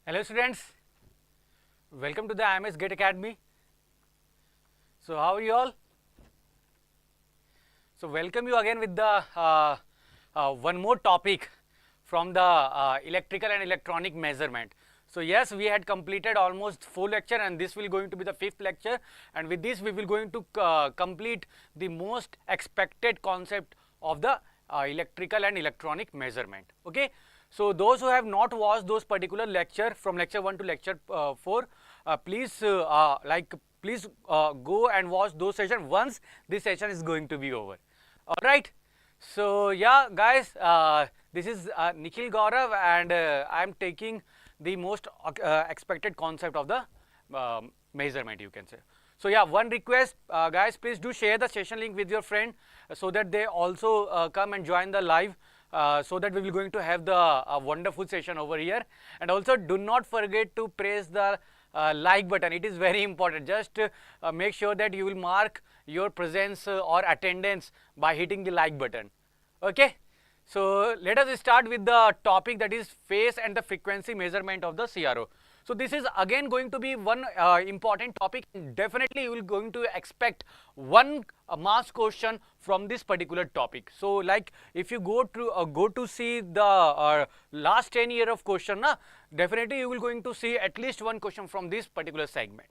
Hello students, welcome to the IMS Gate Academy. So how are you all? So welcome you again with the one more topic from the electrical and electronic measurement. So yes, we had completed almost 4 lecture and this will going to be the 5th lecture, and with this we will going to complete the most expected concept of the electrical and electronic measurement. Okay. So those who have not watched those particular lecture from lecture 1 to lecture 4, please go and watch those sessions once this session is going to be over. All right. So yeah, guys, this is Nikhil Gaurav, and I am taking the most expected concept of the measurement, you can say. So yeah, one request, guys, please do share the session link with your friend so that they also come and join the live. So that we will going to have the wonderful session over here. And also do not forget to press the like button. It is very important. Just make sure that you will mark your presence or attendance by hitting the like button. Okay. So let us start with the topic, that is phase and the frequency measurement of the CRO. So this is again going to be one important topic. Definitely you will going to expect one mass question from this particular topic. So like if you go to see the last 10 year of question, definitely you will going to see at least one question from this particular segment.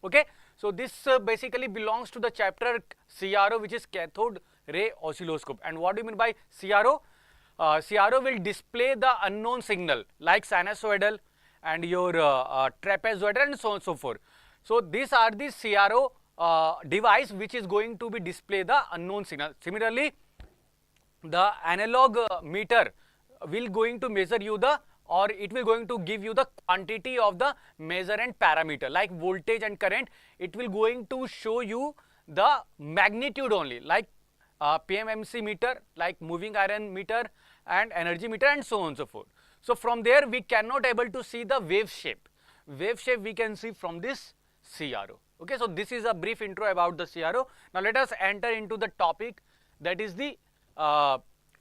Okay. So this basically belongs to the chapter CRO, which is cathode ray oscilloscope. And what do you mean by CRO? CRO will display the unknown signal like sinusoidal and your trapezoidal and so on and so forth. So these are the CRO device which is going to be display the unknown signal. Similarly, the analog meter will going to measure you the, or it will going to give you the quantity of the measurement parameter like voltage and current. It will going to show you the magnitude only, like PMMC meter, like moving iron meter and energy meter and so on and so forth. So from there we cannot able to see the wave shape. Wave shape we can see from this CRO. Okay, so this is a brief intro about the CRO. Now let us enter into the topic, that is the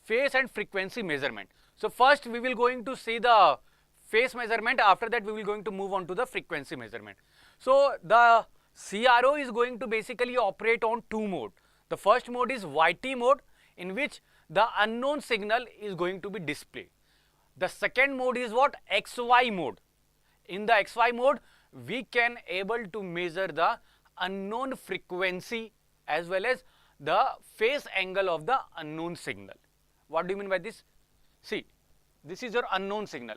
phase and frequency measurement. So first we will going to see the phase measurement. After that we will going to move on to the frequency measurement. So the CRO is going to basically operate on 2 modes. The first mode is YT mode, in which the unknown signal is going to be displayed. The second mode is what? XY mode. In the XY mode, we can able to measure the unknown frequency as well as the phase angle of the unknown signal. What do you mean by this? See, this is your unknown signal.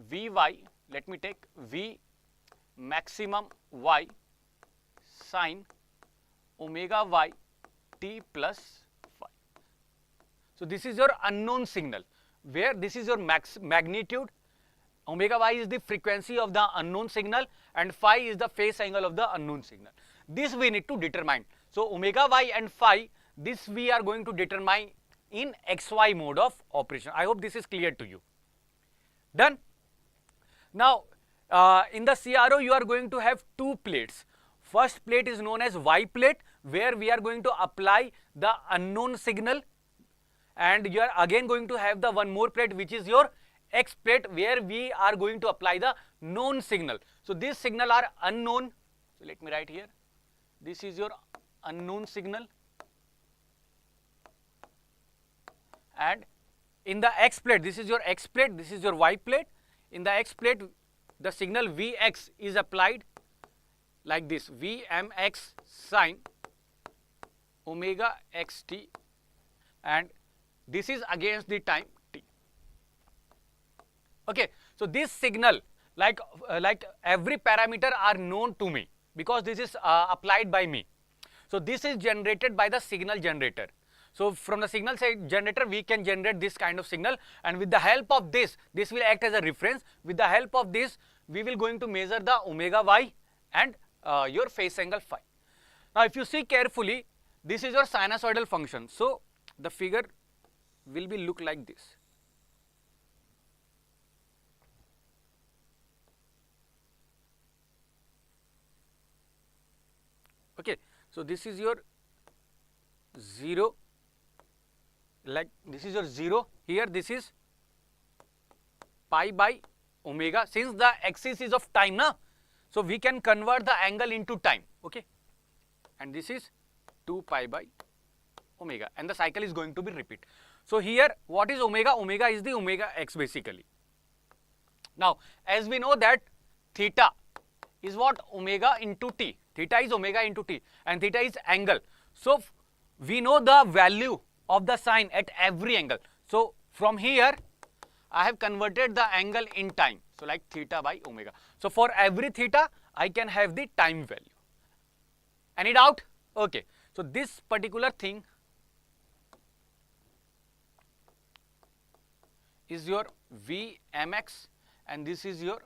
Vy, let me take V maximum y sine omega y t plus phi. So this is your unknown signal, where this is your magnitude, omega y is the frequency of the unknown signal, and phi is the phase angle of the unknown signal. This we need to determine. So omega y and phi, this we are going to determine in XY mode of operation. I hope this is clear to you. Done. Now in the CRO you are going to have 2 plates. First plate is known as Y plate, where we are going to apply the unknown signal, and you are again going to have the one more plate which is your X plate, where we are going to apply the known signal. So these signal are unknown. So let me write here. This is your unknown signal, and in the X plate, this is your X plate, this is your Y plate. In the X plate, the signal Vx is applied like this, Vmx sine omega xt, and this is against the time t. Okay, so this signal, like every parameter are known to me because this is applied by me. So this is generated by the signal generator. So from the signal generator we can generate this kind of signal, and with the help of this will act as a reference. With the help of this we will going to measure the omega y and your phase angle phi. Now if you see carefully, this is your sinusoidal function. So the figure will be look like this. Okay, so this is your 0, like this is your 0, here this is pi by omega, since the axis is of time, na, so we can convert the angle into time, okay, and this is 2 pi by omega, and the cycle is going to be repeat. So here what is omega? Omega is the omega x basically. Now as we know that theta is what? Omega into t. Theta is omega into t, and theta is angle. So we know the value of the sine at every angle. So from here I have converted the angle in time. So like theta by omega. So for every theta I can have the time value. Any doubt? Okay. So this particular thing is your Vmx, and this is your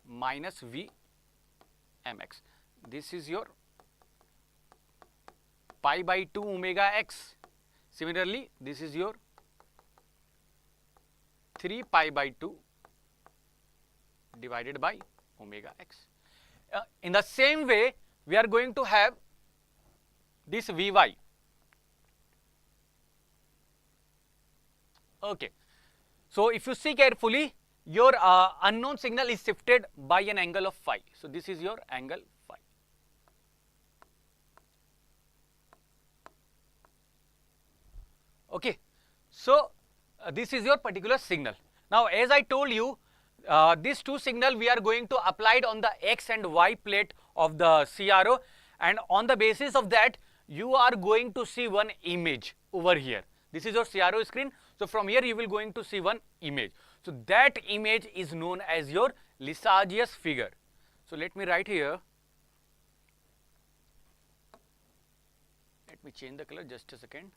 minus Vmx. This is your pi by 2 omega x. Similarly, this is your 3 pi by 2 divided by omega x. In the same way, we are going to have this Vy. Okay. So if you see carefully, your unknown signal is shifted by an angle of phi. So this is your angle phi. Okay. So this is your particular signal. Now as I told you, these two signal we are going to apply it on the x and y plate of the CRO, and on the basis of that you are going to see one image over here. This is your CRO screen. So from here you will going to see one image. So that image is known as your Lissajous figure. So let me write here. Let me change the color just a second.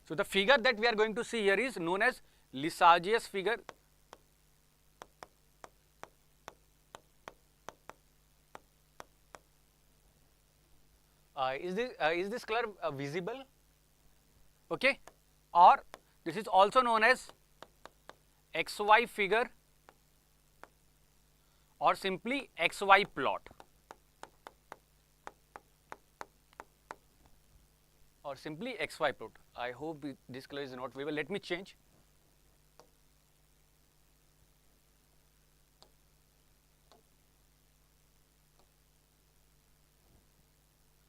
So the figure that we are going to see here is known as Lissajous figure. Is this color visible? Okay, or this is also known as XY figure or simply XY plot or simply XY plot. I hope this color is not visible. Let me change.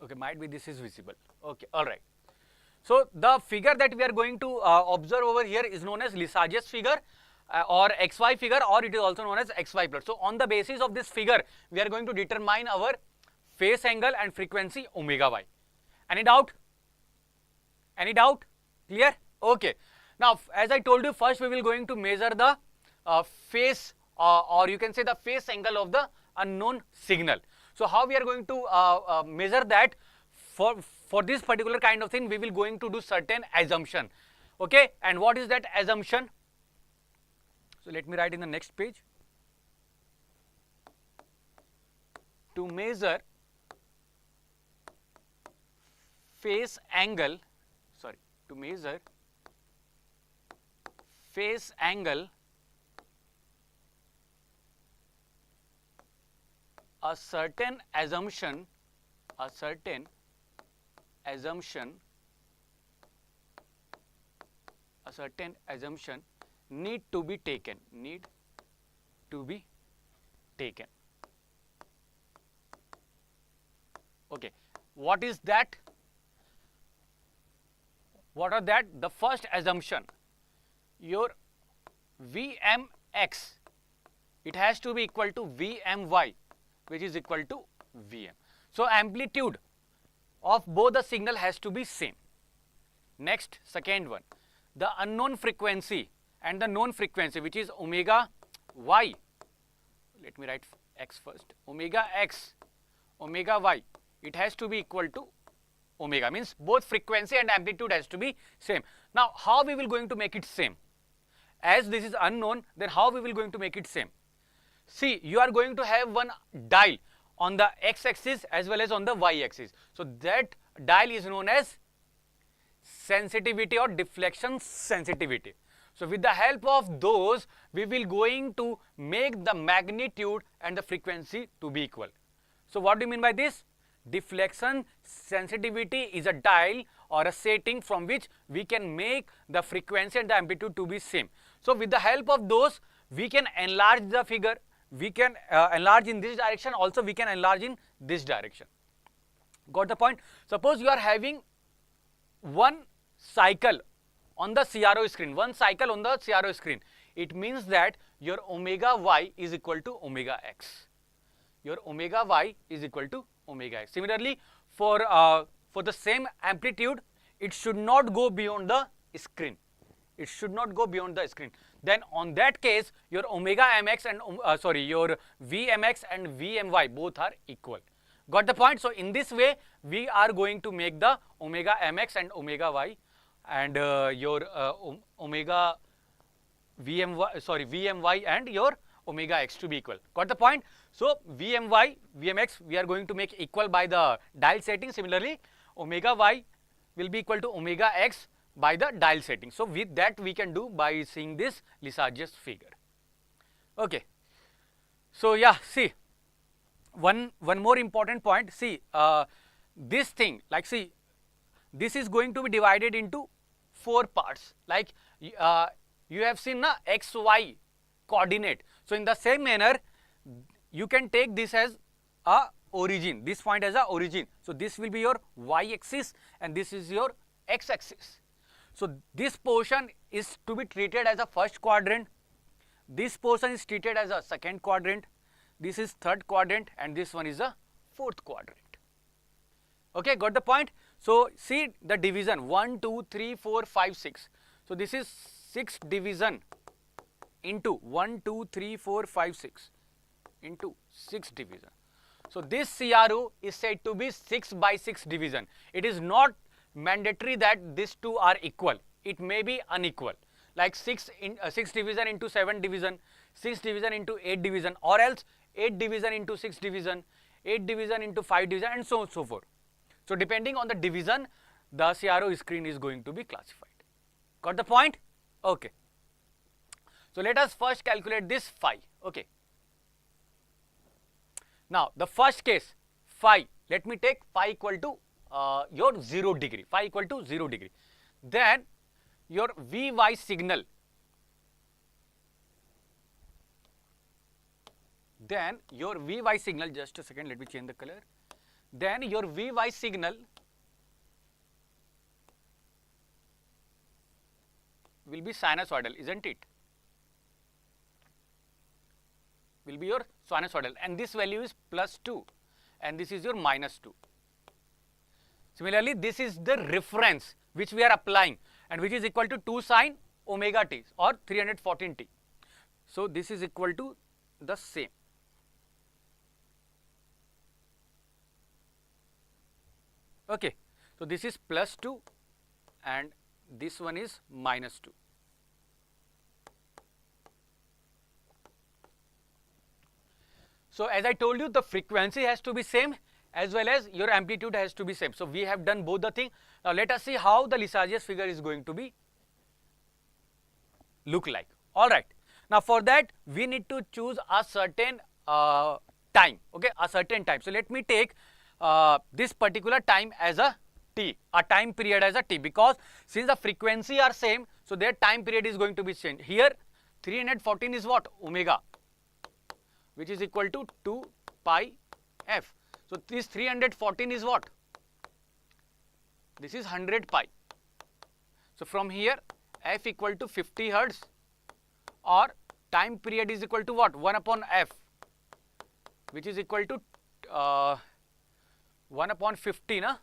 Okay, might be this is visible. Okay, all right. So the figure that we are going to observe over here is known as Lissajous figure or XY figure, or it is also known as XY plot. So on the basis of this figure, we are going to determine our phase angle and frequency omega y. Any doubt? Any doubt? Clear? Okay. Now as I told you, first we will going to measure the phase or you can say the phase angle of the unknown signal. So how we are going to measure that? For this particular kind of thing, we will going to do certain assumption. Okay, and what is that assumption? So let me write in the next page. To measure phase angle, to measure phase angle, a certain assumption need to be taken. Okay, what is that? What are that? The first assumption, your Vmx, it has to be equal to Vmy, which is equal to Vm. So amplitude of both the signal has to be same. Next, second one, the unknown frequency and the known frequency, which is omega y. Let me write x first. Omega x, omega y, it has to be equal to omega, means both frequency and amplitude has to be same. Now how we will going to make it same? As this is unknown, then how we will going to make it same? See, you are going to have one dial on the x-axis as well as on the y-axis. So that dial is known as sensitivity or deflection sensitivity. So with the help of those, we will going to make the magnitude and the frequency to be equal. So what do you mean by this? deflection sensitivity is a dial or a setting from which we can make the frequency and the amplitude to be same. So with the help of those, we can enlarge the figure, we can enlarge in this direction, also we can enlarge in this direction. Got the point? Suppose you are having one cycle on the CRO screen, one cycle on the CRO screen. It means that your omega y is equal to omega x. Your omega y is equal to omega x. Similarly, for the same amplitude, it should not go beyond the screen. It should not go beyond the screen. Then on that case, your omega mx and your vmx and vmy both are equal. Got the point? So in this way, we are going to make the omega mx and omega y and your omega vmy and your omega x to be equal. Got the point? So vmy, vmx we are going to make equal by the dial setting. Similarly, omega y will be equal to omega x by the dial setting. So with that we can do by seeing this Lissajous figure. Okay. So yeah, see, one more important point. See, this thing, like, see, this is going to be divided into 4 parts. Like you have seen na xy coordinate. So in the same manner, you can take this as a origin, this point as a origin. So this will be your y-axis and this is your x-axis. So this portion is to be treated as a first quadrant, this portion is treated as a second quadrant, this is third quadrant and this one is a fourth quadrant. Okay, got the point? So see the division 1, 2, 3, 4, 5, 6. So this is 6 division into 1, 2, 3, 4, 5, 6 into 6 division. So this CRO is said to be 6 by 6 division. It is not mandatory that these two are equal. It may be unequal, like 6 division into 7 division, 6 division into 8 division, or else 8 division into 6 division, 8 division into 5 division, and so on so forth. So depending on the division, the CRO screen is going to be classified. Got the point? Okay. So let us first calculate this phi. Okay. Now the first case, phi, let me take phi equal to your 0 degree, phi equal to 0 degree. Then your Vy signal, just a second, let me change the color. Then your Vy signal will be sinusoidal, isn't it? Will be your sinusoidal, and this value is +2 and this is your -2. Similarly, this is the reference which we are applying and which is equal to 2 sin omega t or 314t. So this is equal to the same. Okay. So this is +2 and this one is -2. So as I told you, the frequency has to be same as well as your amplitude has to be same. So we have done both the thing. Now let us see how the Lissajous figure is going to be look like. All right. Now for that we need to choose a certain time. Okay, a certain time. So let me take this particular time as a t, a time period as a t, because since the frequency are same, so their time period is going to be changed. Here 314 is what? Omega, which is equal to 2 pi f. So this 314 is what? This is 100 pi. So from here f equal to 50 hertz, or time period is equal to what? 1 upon f, which is equal to 1 upon 50, na?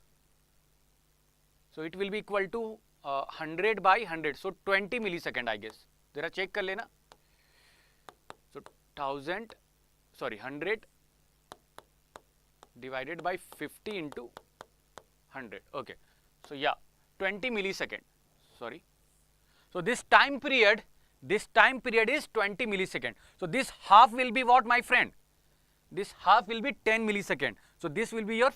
So it will be equal to 100 by 100. So 20 millisecond, I guess. Zara check kar lena. So 100 divided by 50 into 100. Okay. So yeah, 20 millisecond. Sorry. So this time period is 20 millisecond. So this half will be what, my friend? This half will be 10 millisecond. So this will be your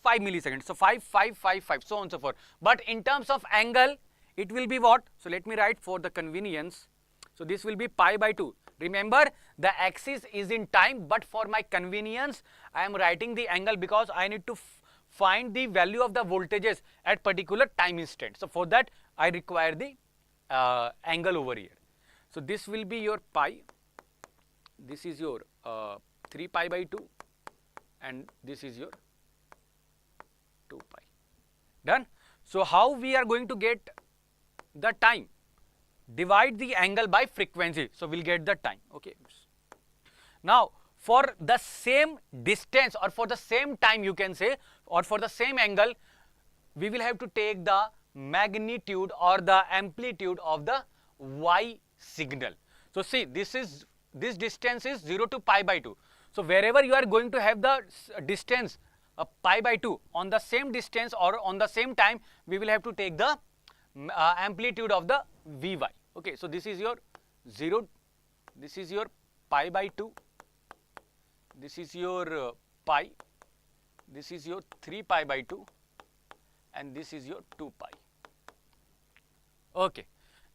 5 milliseconds. So 5, 5, 5, 5, so on and so forth. But in terms of angle, it will be what? So let me write for the convenience. So this will be pi by 2. Remember, the axis is in time, but for my convenience, I am writing the angle because I need to find the value of the voltages at particular time instant. So for that, I require the angle over here. So this will be your pi. This is your 3 pi by 2, and this is your 2 pi. Done. So how we are going to get the time? Divide the angle by frequency. So we'll get the time. Okay. Now for the same distance or for the same time, you can say, or for the same angle, we will have to take the magnitude or the amplitude of the y signal. So see, this distance is 0 to pi by 2. So wherever you are going to have the distance pi by 2, on the same distance or on the same time, we will have to take the amplitude of the Vy. Okay, so this is your 0, this is your pi by 2, this is your pi, this is your 3 pi by 2, and this is your 2 pi. Okay,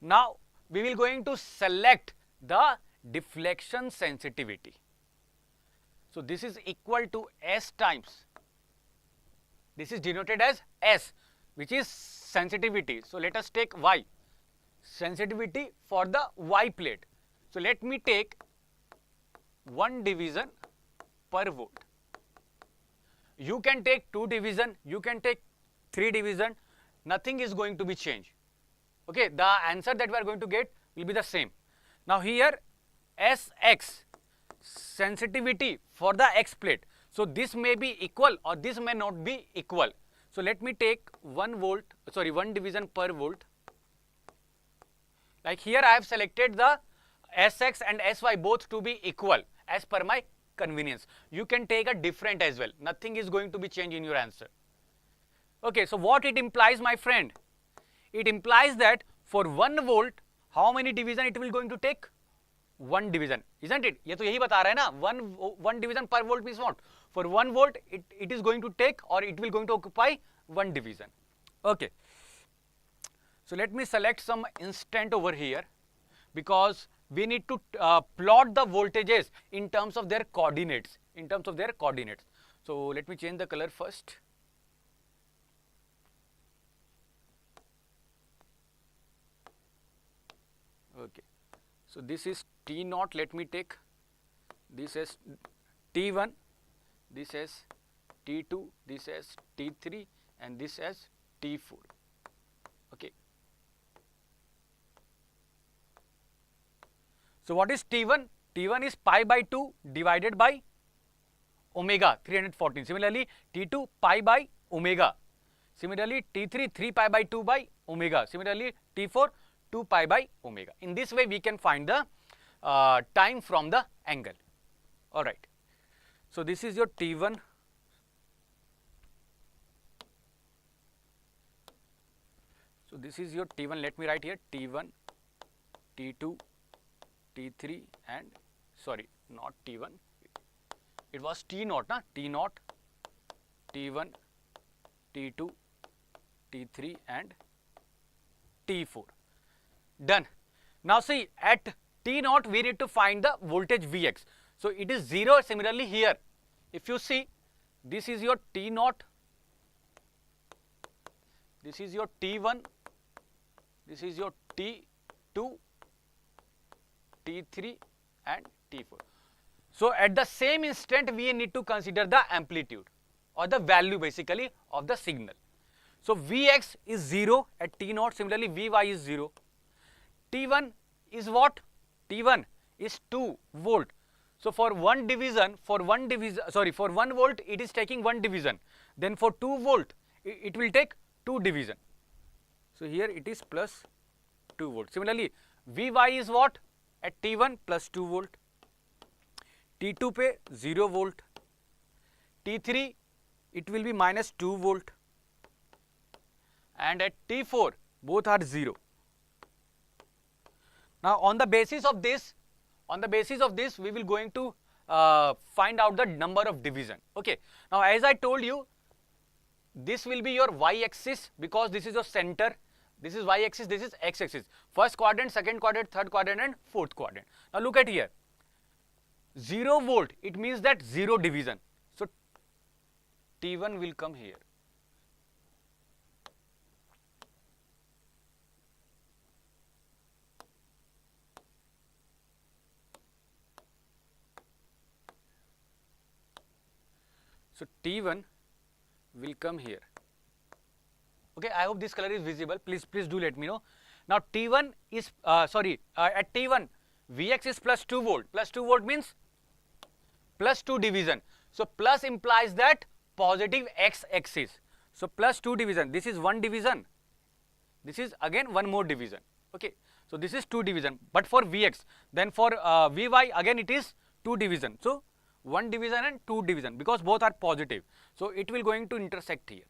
now we will going to select the deflection sensitivity. So this is equal to S times, this is denoted as S, which is sensitivity. So let us take Y, sensitivity for the Y plate. So let me take 1 division per volt. You can take 2 division, you can take 3 division, nothing is going to be changed. Okay, the answer that we are going to get will be the same. Now here Sx, sensitivity for the X plate. So this may be equal or this may not be equal. So let me take 1 division per volt. Like here I have selected the Sx and Sy both to be equal as per my convenience. You can take a different as well. Nothing is going to be changed in your answer. Okay, so what it implies, my friend? It implies that for 1 volt, how many division it will going to take? 1 division, isn't it? ये तो यही बता रहा है ना, 1 division per volt means what? For 1 volt, it is going to take or it will going to occupy 1 division. Okay. So let me select some instant over here because we need to plot the voltages in terms of their coordinates, So let me change the color first. Okay. So this is T naught, let me take this as T1, this as T2, this as T3 and this as T4. Okay. So what is T1? T1 is pi by 2 divided by omega 314. Similarly, T2 pi by omega. Similarly, T3 3 pi by 2 by omega. Similarly, T4 2 pi by omega. In this way, we can find the time from the angle. All right. So this is your T1. So this is your T1. Let me write here T1, T2, T3 and sorry, not T1. It was T naught, na? T naught, T1, T2, T3 and T4. Done. Now see, at T naught we need to find the voltage Vx. So it is 0. Similarly here, if you see, this is your T naught, this is your T1, this is your T2, T3 and T4. So at the same instant we need to consider the amplitude or the value basically of the signal. So Vx is 0 at T naught. Similarly Vy is 0. T1 is what? T1 is 2 volt. So for 1 volt it is taking 1 division. Then for 2 volt it will take 2 division. So here it is plus 2 volt. Similarly Vy is what? At T1 plus 2 volt. T2 पे 0 volt. T3 it will be minus 2 volt. And at T4 both are 0. Now on the basis of this, we will going to find out the number of division. Okay. Now as I told you, this will be your y-axis because this is your center. This is y-axis, this is x-axis. First quadrant, second quadrant, third quadrant and fourth quadrant. Now look at here. 0 volt, it means that 0 division. So T1 will come here. So T1 will come here. Okay, I hope this color is visible. Please do let me know. Now T1 is at T1 Vx is plus 2 volt. Plus 2 volt means plus 2 division. So plus implies that positive x-axis. So plus 2 division. This is 1 division. This is again one more division. Okay. So this is 2 division. But for Vx, then for Vy again it is 2 division. So 1 division and 2 division, because both are positive. So it will going to intersect here.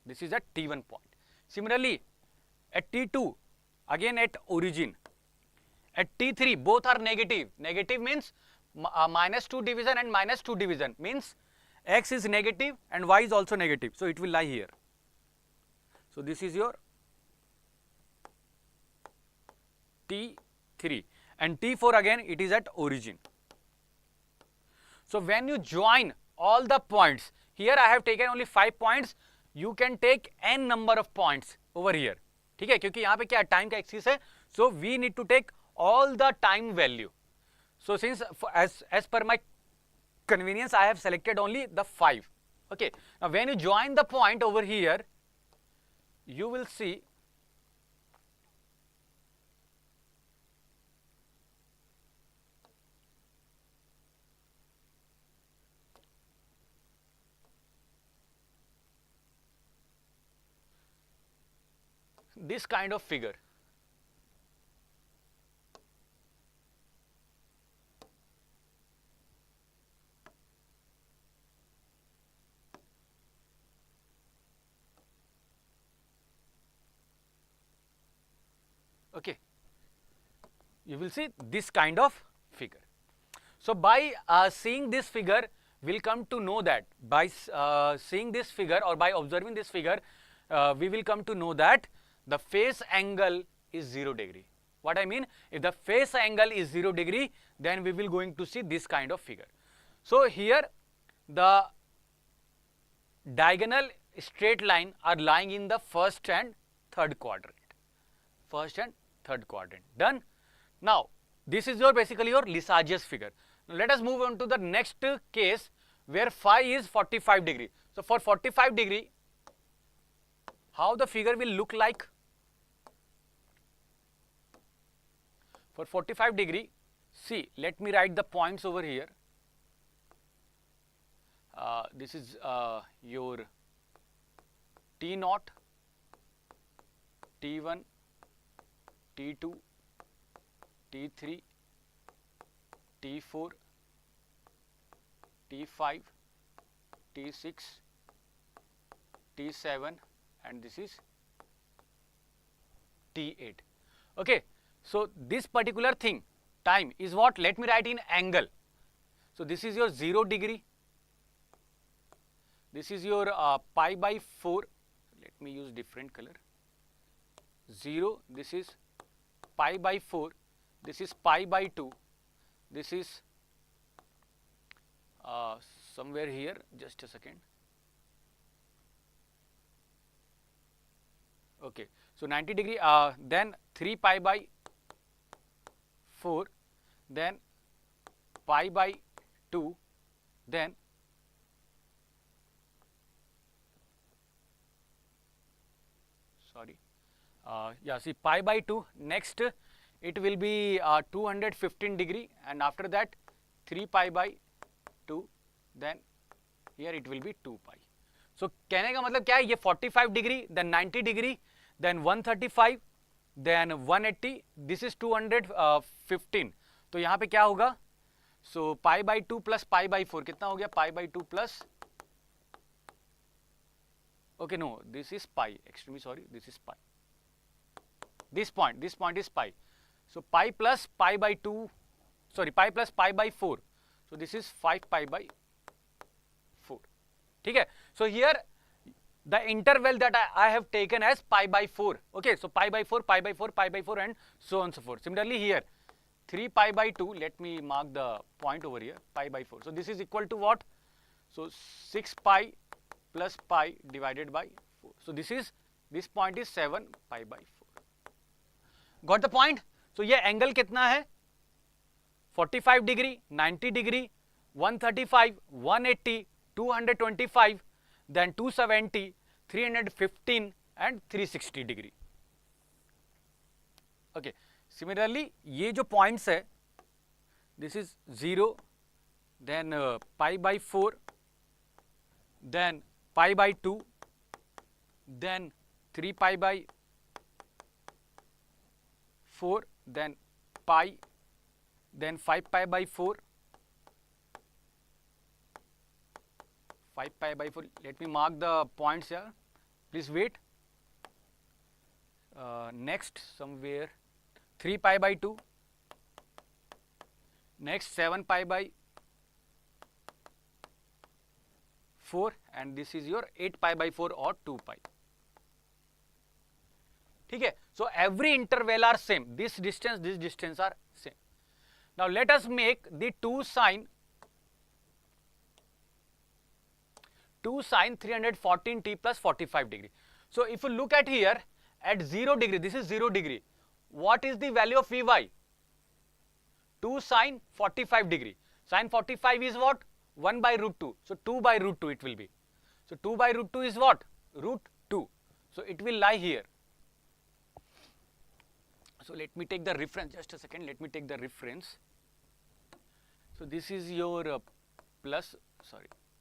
This is at T1 point. Similarly, at T2, again at origin. At T3, both are negative. Negative means minus 2 division and minus 2 division, means x is negative and y is also negative. So it will lie here. So this is your T3, and T4 again it is at origin. So when you join all the points, here I have taken only 5 points, you can take n number of points over here. ठीक है, क्योंकि यहाँ पे क्या time का axis है, so we need to take all the time value. So since as per my convenience, I have selected only the 5. Okay. Now when you join the point over here, you will see this kind of figure. Okay, you will see this kind of figure. So by seeing this figure, we'll come to know that by seeing this figure or by observing this figure, we will come to know that the phase angle is 0 degree. What I mean, if the phase angle is 0 degree, then we will going to see this kind of figure. So here the diagonal straight line are lying in the first and third quadrant. First and third quadrant. Done. Now this is your basically your Lissajous figure. Now let us move on to the next case where phi is 45 degree. So for 45 degree, how the figure will look like? For 45 degree, see, let me write the points over here. This is your T0, T1, T2, T3, T4, T5, T6, T7 and this is T8. Okay. So this particular thing, time is what? Let me write in angle. So this is your 0 degree. This is your pi by 4. Let me use different color. 0, this is pi by 4. This is pi by 2. This is somewhere here, just a second. Okay. So 90 degree, then 3 pi by 4, then pi by 2, then see pi by 2, next it will be 215 degree and after that 3 pi by 2, then here it will be 2 pi. So कहने का मतलब क्या है, ये 45 degree, then 90 degree, then 135, then 180, this is 215. तो यहाँ पे क्या होगा? So pi by 2 plus pi by 4 कितना हो गया? Pi by 2 plus, okay, no, this is pi, extremely sorry, this is pi. This point is pi. So pi plus pi by 2, sorry, pi plus pi by 4. So this is 5 pi by 4. ठीक है? So here the interval that I have taken as pi by 4. Okay, so pi by 4, pi by 4, pi by 4, and so on and so forth. Similarly here, 3 pi by 2, let me mark the point over here, pi by 4. So this is equal to what? So 6 pi plus pi divided by 4. So this point is 7 pi by 4. Got the point? So ये angle कितना है? 45 degree, 90 degree, 135, 180, 225, then 270, 315 and 360 degree. Okay. Similarly, ये जो points है, this is 0, then pi by 4, then pi by 2, then 3 pi by 4, then pi, then 5 pi by 4, 5 pi by 4. Let me mark the points here. Please wait. Next, somewhere 3 pi by 2. Next 7 pi by 4, and this is your 8 pi by 4 or 2 pi. ठीक है? So every interval are same. This distance are same. Now let us make the 2 sine 314t plus 45 degree. So if you look at here, at 0 degree, this is 0 degree. What is the value of Vy? 2 sine 45 degree. Sine 45 is what? 1 by root 2. So 2 by root 2 it will be. So 2 by root 2 is what? Root 2. So it will lie here. So let me take the reference, just a second, let me take the reference. So this is your plus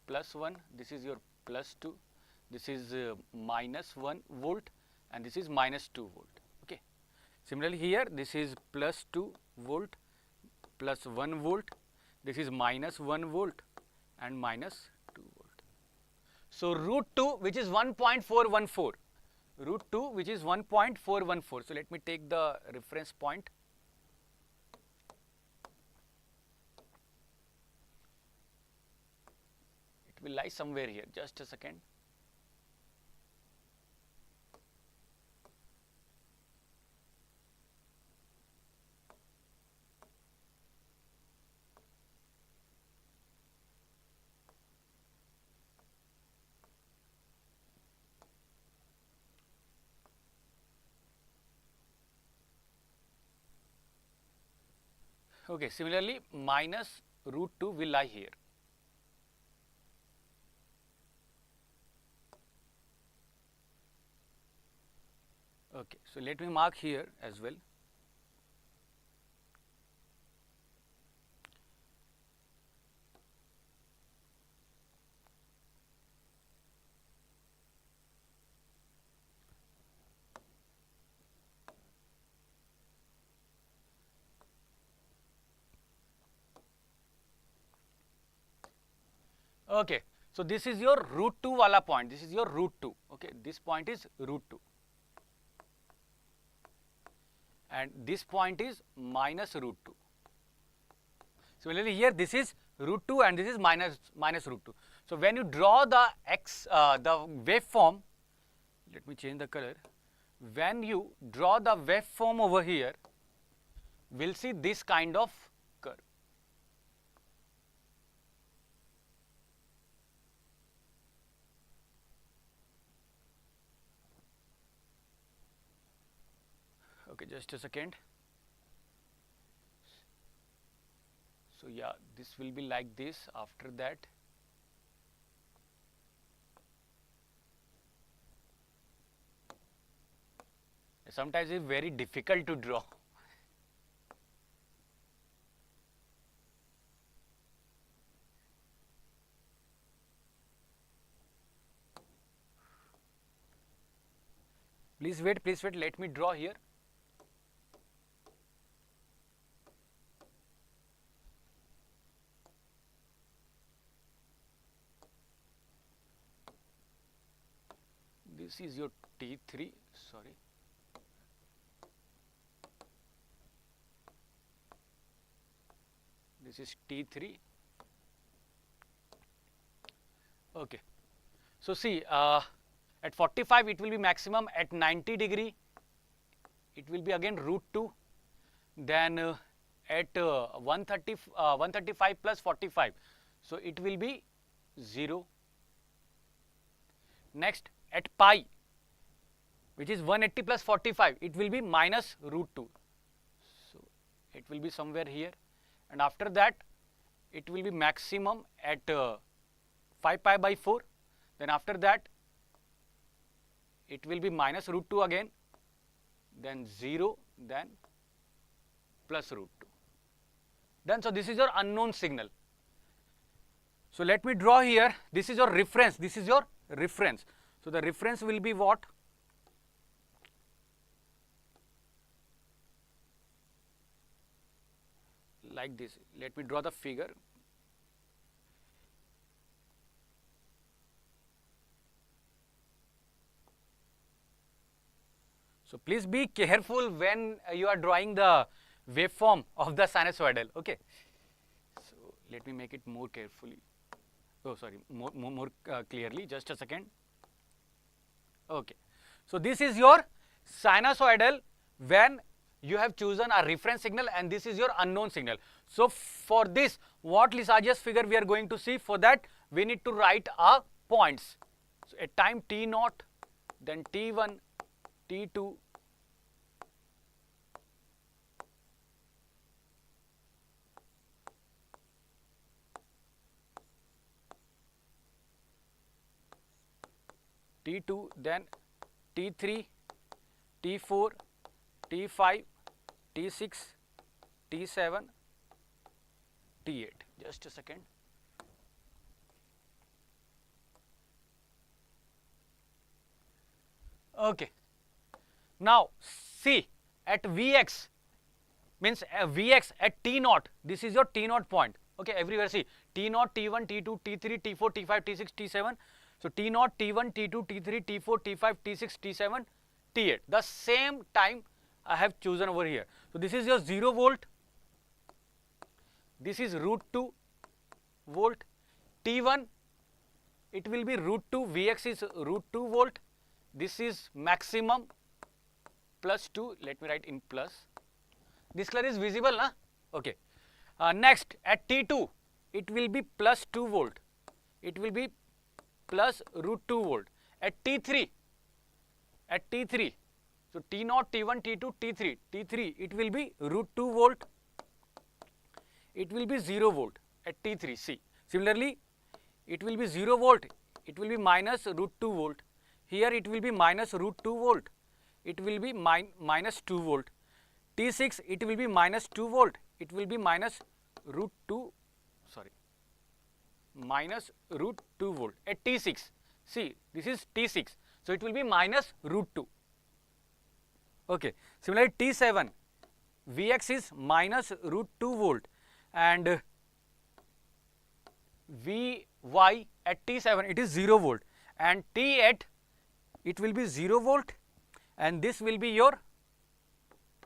1, this is your plus 2, this is minus 1 volt, and this is minus 2 volt. Okay. Similarly here, this is plus 2 volt, plus 1 volt, this is minus 1 volt and minus 2 volt. So root 2, which is 1.414. Root 2, which is 1.414. So let me take the reference point. It will lie somewhere here. Just a second. Okay, similarly, minus root 2 will lie here. Okay, so let me mark here as well. Okay, so this is your root 2 wala point. This is your root 2. Okay, this point is root 2. And this point is minus root 2. Similarly, here this is root 2 and this is minus root 2. So when you draw the the waveform, let me change the color. When you draw the waveform over here, we'll see this kind of curve. Okay, just a second. So yeah, this will be like this. After that, sometimes it's very difficult to draw. Please wait, let me draw here. This is your T3, sorry. This is T3. Okay. So see, At 45 it will be maximum. At 90 degree it will be again root 2. Then at 135 plus 45, so it will be 0. Next at pi, which is 180 plus 45, it will be minus root 2. So it will be somewhere here, and after that it will be maximum at 5 pi by 4. Then after that it will be minus root 2 again, then 0, then plus root 2. Then so this is your unknown signal. So let me draw here. This is your reference. This is your reference. So the reference will be what? Like this. Let me draw the figure. So please be careful when you are drawing the waveform of the sinusoidal. Okay. So let me make it more carefully. Oh, sorry, more clearly. Just a second. Okay. So this is your sinusoidal when you have chosen a reference signal, and this is your unknown signal. So for this, what Lissajous figure we are going to see? For that, we need to write our points. So at time t0, then t1, t2, t2, then t3, t4, t5, t6, t7, t8. Just a second. Okay. Now see, at Vx, means Vx at t0, this is your t0 point. Okay, everywhere see t0, t1, t2, t3, t4, t5, t6, t7. So t0, t1, t2, t3, t4, t5, t6, t7, t8. The same time I have chosen over here. So this is your 0 volt. This is root 2 volt. T1, it will be root 2. Vx is root 2 volt. This is maximum plus 2. Let me write in plus. This color is visible, na? Okay. Next at T2, it will be plus 2 volt. It will be plus root 2 volt. At T3, so T0, T1, T2, T3, it will be root 2 volt. It will be 0 volt at T3. See, similarly, it will be 0 volt. It will be minus root 2 volt. Here it will be minus root 2 volt. It will be minus 2 volt. T6, it will be minus 2 volt. It will be minus root 2, minus root 2 volt at T6. See, this is T6. So it will be minus root 2. Okay. Similarly, T7, Vx is minus root 2 volt, and Vy at T7, it is 0 volt, and T8, it will be 0 volt, and this will be your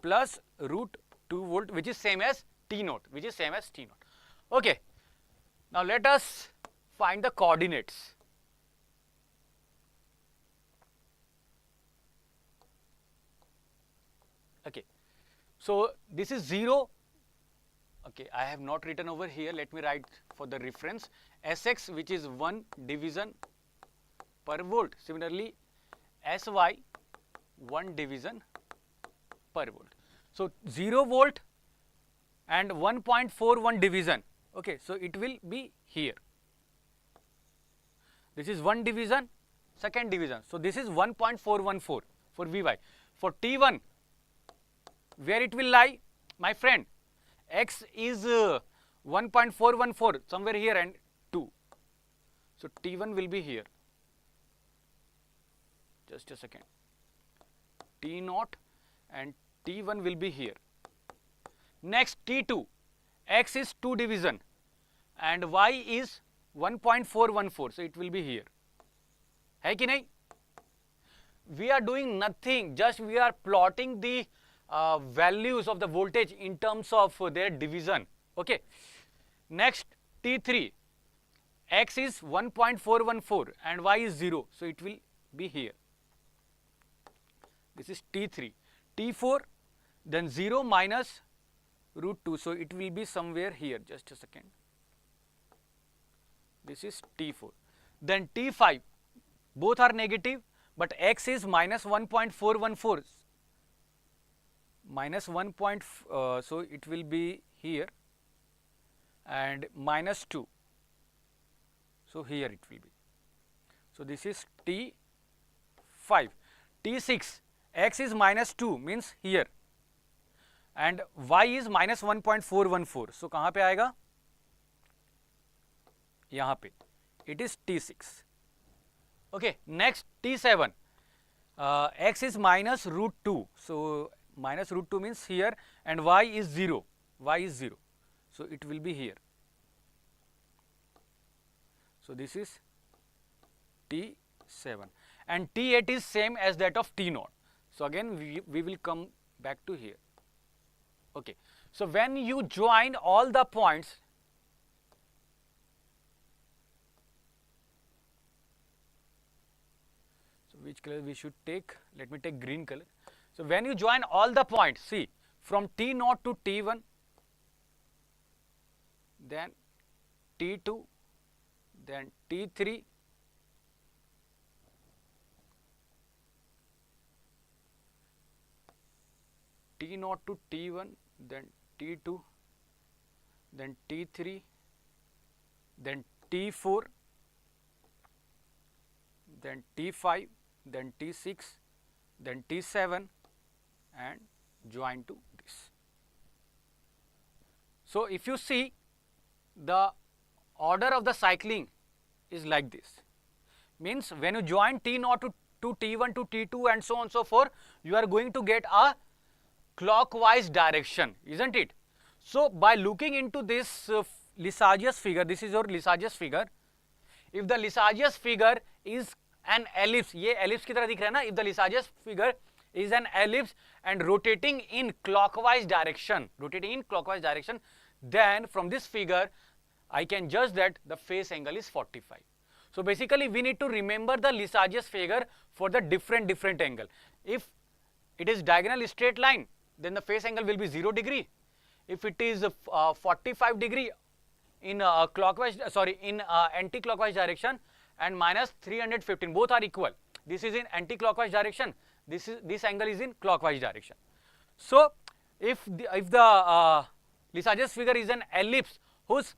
plus root 2 volt, which is same as T0, Okay. Now let us find the coordinates. Okay. So this is 0. Okay, I have not written over here. Let me write for the reference. Sx, which is 1 division per volt. Similarly, Sy, 1 division per volt. So 0 volt and 1.41 division. Okay, so it will be here. This is 1 division, second division. So this is 1.414 for Vy. For T1, where it will lie, my friend, x is 1.414, somewhere here, and 2. So T1 will be here. Just a second. T0 and T1 will be here. Next T2, x is 2 division and y is 1.414, so it will be here. Hai ki nahi? We are doing nothing, just we are plotting the values of the voltage in terms of their division. Okay. Next T3, x is 1.414 and y is 0, so it will be here. This is T3. T4, then 0 minus root 2. So it will be somewhere here. Just a second. This is T4. Then T5, both are negative, but x is minus 1.414. Minus 1. So it will be here, and minus 2. So here it will be. So this is T5. T6, x is minus 2 means here, and y is minus 1.414. So कहाँ पे आएगा? यहाँ पे. It is T6. Okay. Next T7. X is minus root 2. So minus root 2 means here, and y is 0. Y is 0. So it will be here. So this is T7. And T8 is same as that of T0. So again we will come back to here. Okay. So when you join all the points, so which color we should take? Let me take green color. So when you join all the points, see, from T0 to T1, then T2, then T3, T0 to T1, then T2, then T3, then T4, then T5, then T6, then T7, and join to this. So if you see, the order of the cycling is like this. Means when you join T0 to T1 to T2 and so on and so forth, you are going to get a clockwise direction, isn't it? So by looking into this Lissajous figure, this is your Lissajous figure. If the Lissajous figure is an ellipse, ये ellipse की तरह दिख रहा है ना? If the Lissajous figure is an ellipse and rotating in clockwise direction, then from this figure I can judge that the face angle is 45. So basically we need to remember the Lissajous figure for the different angle. If it is diagonal straight line, then the face angle will be 0 degree. If it is 45 degree in anti-clockwise direction, and minus 315, both are equal. This is in anti-clockwise direction. This angle is in clockwise direction. So if the Lissajous figure is an ellipse whose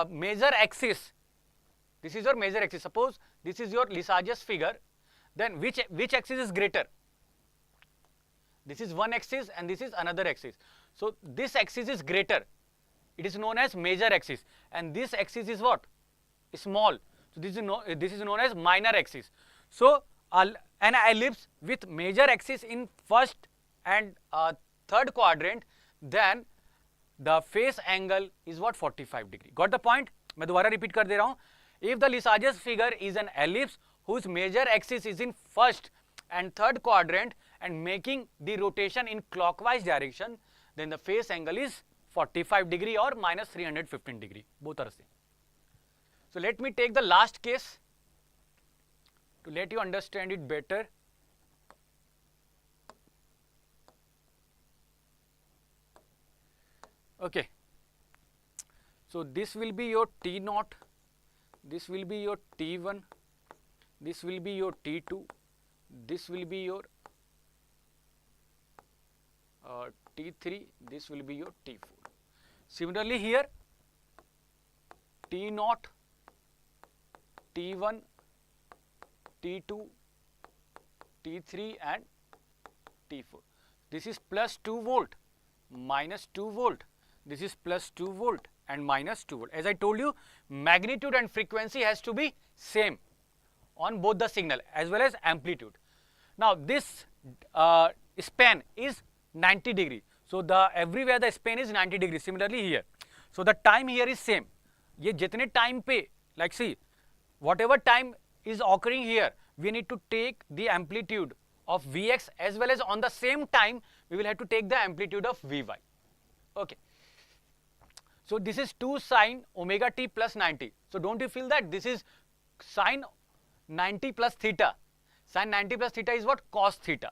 major axis, this is your major axis. Suppose this is your Lissajous figure, then which axis is greater? This is one axis and this is another axis. So this axis is greater. It is known as major axis, and this axis is what? Small. So this is known as minor axis. So an ellipse with major axis in first and third quadrant, then the face angle is what? 45 degree. Got the point? मैं दोबारा repeat कर दे रहा हूँ. If the Lissajous figure is an ellipse whose major axis is in first and third quadrant and making the rotation in clockwise direction, then the face angle is 45 degree or minus 315 degree. Both are same. So let me take the last case to let you understand it better. Okay. So this will be your T0, this will be your T1, this will be your T2, this will be your T3, this will be your T4. Similarly here, T0, T1, T2, T3 and T4. This is plus 2 volt, minus 2 volt. This is plus 2 volt and minus 2 volt. As I told you, magnitude and frequency has to be same on both the signal as well as amplitude. Now this span is 90 degree. So everywhere the span is 90 degree. Similarly here. So the time here is same. ये जितने time पे, like see, whatever time is occurring here, we need to take the amplitude of Vx as well as on the same time we will have to take the amplitude of Vy. Okay. So this is 2 sine omega t plus 90. So don't you feel that this is sine 90 plus theta? Sin 90 plus theta is what? Cos theta.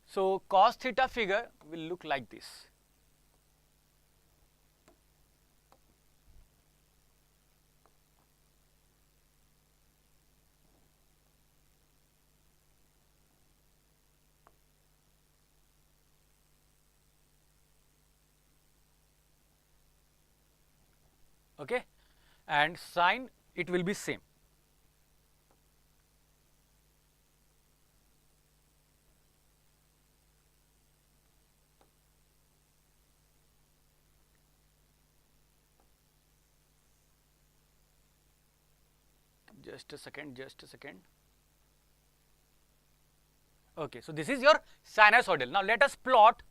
So cos theta figure will look like this. Okay, and sine it will be same. Just a second, just a second. Okay, so this is your sinusoidal. Now let us plot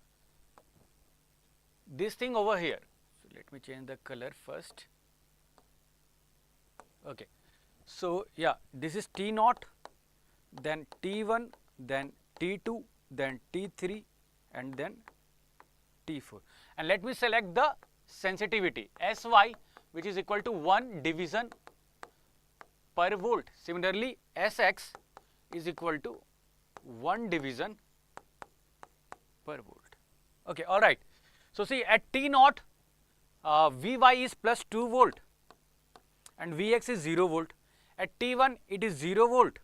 this thing over here. So let me change the color first. Okay, so yeah, this is T naught, then T1, then T2, then T3, and then T4. And let me select the sensitivity SY, which is equal to 1 division per volt. Similarly, SX is equal to 1 division per volt. Okay, all right. So see, at T naught, Vy is plus 2 volt and Vx is 0 volt. At T1, it is 0 volt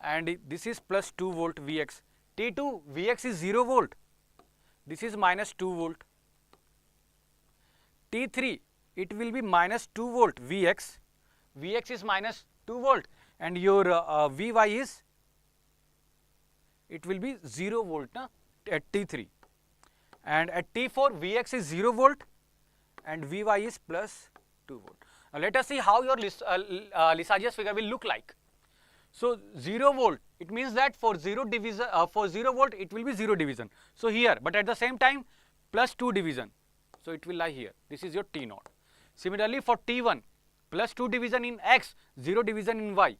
and this is plus 2 volt Vx. T2, Vx is 0 volt. This is minus 2 volt. T3, it will be minus 2 volt Vx. Vx is minus 2 volt and your Vy is, it will be 0 volt na, at T3. And at T4, Vx is 0 volt and Vy is plus 2 volt. Now let us see how your Lissajous figure will look like. So 0 volt, it means that for 0 division, for 0 volt, it will be 0 division. So here, but at the same time, plus 2 division. So it will lie here. This is your T naught. Similarly, for T1, plus 2 division in X, 0 division in Y.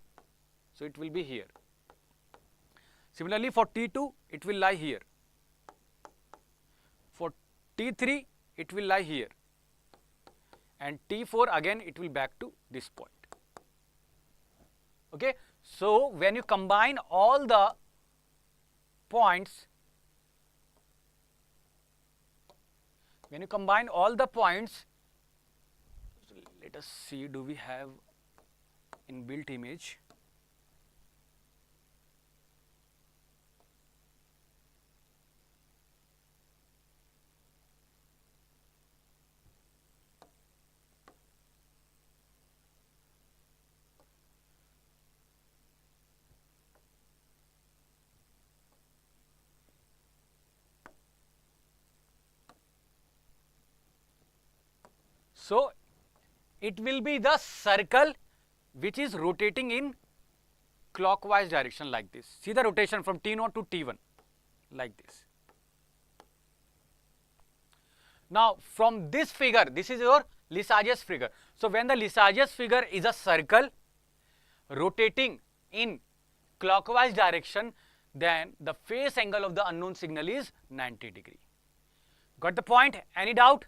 So it will be here. Similarly, for T2, it will lie here. For T3, it will lie here. And T4, again, it will back to this point. Okay. So when you combine all the points, let us see, do we have inbuilt image? So it will be the circle which is rotating in clockwise direction like this. See the rotation from T0 to T1 like this. Now from this figure, this is your Lissajous figure. So when the Lissajous figure is a circle rotating in clockwise direction, then the phase angle of the unknown signal is 90 degree. Got the point? Any doubt?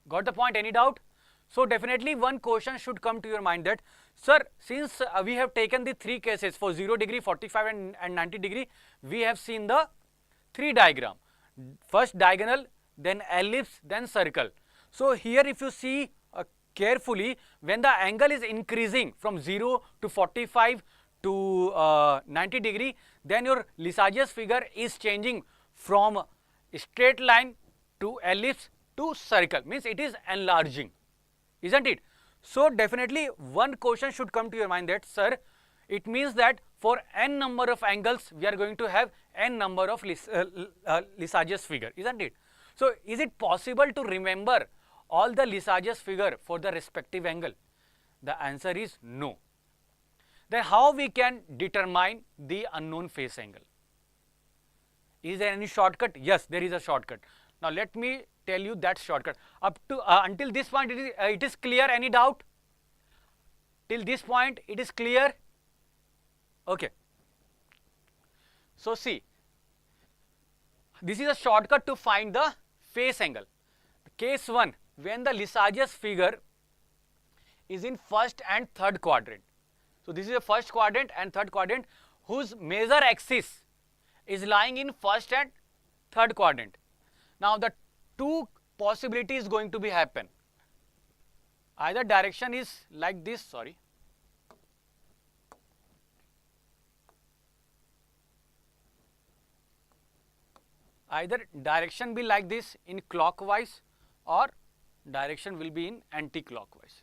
Got the point? Any doubt? So definitely one question should come to your mind that, sir, since we have taken the three cases for 0 degree, 45 and 90 degree, we have seen the three diagram. First diagonal, then ellipse, then circle. So here if you see carefully, when the angle is increasing from 0 to 45 to 90 degree, then your Lissajous figure is changing from straight line to ellipse to circle, means it is enlarging, isn't it? So definitely one question should come to your mind that, sir, it means that for n number of angles we are going to have n number of Lissajous figure, isn't it? So is it possible to remember all the Lissajous figure for the respective angle? The answer is no. Then how we can determine the unknown phase angle? Is there any shortcut? Yes, there is a shortcut. Now let me tell you that shortcut. Up to until this point it is clear. Any doubt? Till this point it is clear? Okay. So see, this is a shortcut to find the phase angle. Case 1, when the Lissajous figure is in first and third quadrant. So this is a first quadrant and third quadrant whose major axis is lying in first and third quadrant. Now the two possibilities going to be happen. Either direction is like this, sorry. Either direction be like this in clockwise or direction will be in anti-clockwise.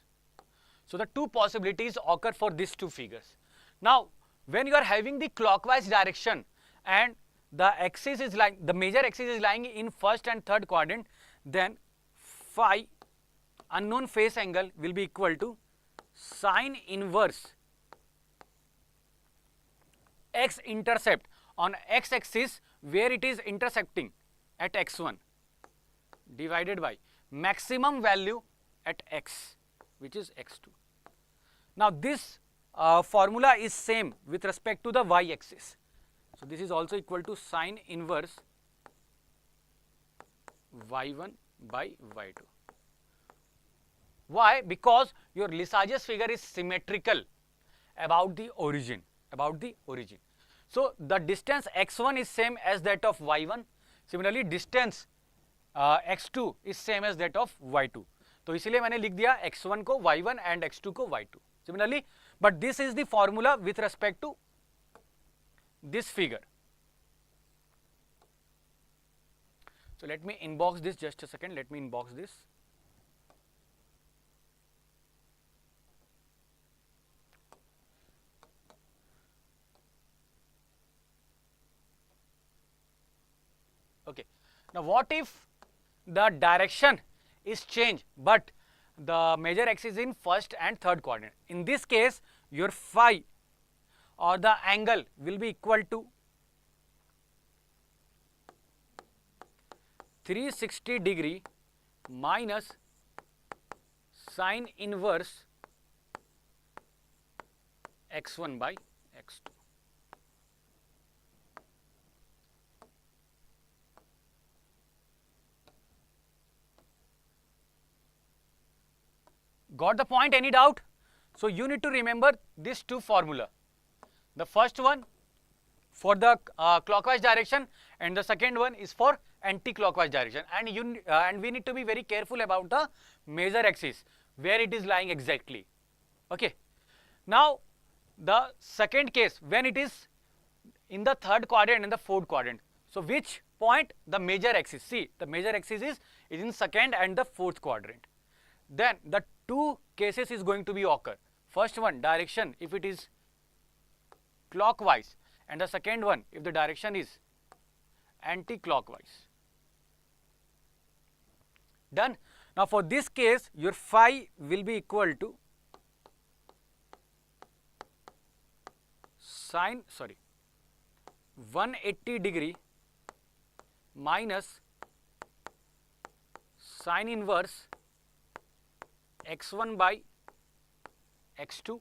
So the two possibilities occur for these two figures. Now when you are having the clockwise direction and the axis is like, the major axis is lying in first and third quadrant, then phi unknown phase angle will be equal to sine inverse x intercept on x axis where it is intersecting at x1 divided by maximum value at x, which is x2. Now this formula is same with respect to the y axis. So this is also equal to sine inverse y1 by y2. Why? Because your Lissajous figure is symmetrical about the origin, So the distance x1 is same as that of y1. Similarly, distance x2 is same as that of y2. तो इसलिए मैंने लिख दिया x1 को y1 and x2 को y2. Similarly, but this is the formula with respect to this figure. So let me inbox this, just a second, let me inbox this. Okay. Now what if the direction is changed but the major axis is in first and third quadrant? In this case, your phi or the angle will be equal to 360 degree minus sine inverse x1 by x2. Got the point? Any doubt? So you need to remember these two formula. The first one for the clockwise direction and the second one is for anti-clockwise direction, and we need to be very careful about the major axis where it is lying exactly. Okay. Now the second case, when it is in the third quadrant and the fourth quadrant. So which point the major axis? See, the major axis is in second and the fourth quadrant. Then the two cases is going to be occur. First one, direction if it is clockwise, and the second one if the direction is anti-clockwise. Done. Now for this case, your phi will be equal to sine 180 degree minus sine inverse x1 by x2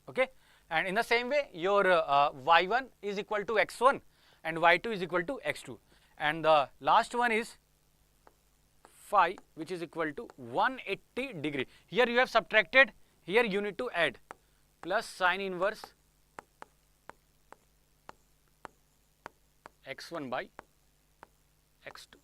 okay, and in the same way your y1 is equal to x1 and y2 is equal to x2, and the last one is phi, which is equal to 180 degree. Here you have subtracted, here you need to add plus sine inverse x1 by x2.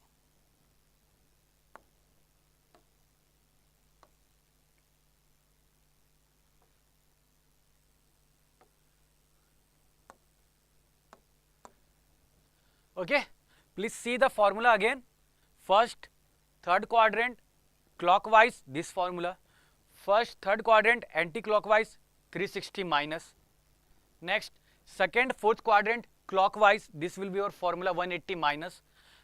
Okay, please see the formula again. First, third quadrant clockwise, this formula. First, third quadrant anti-clockwise, 360 minus. Next, second, fourth quadrant clockwise, this will be your formula 180 minus.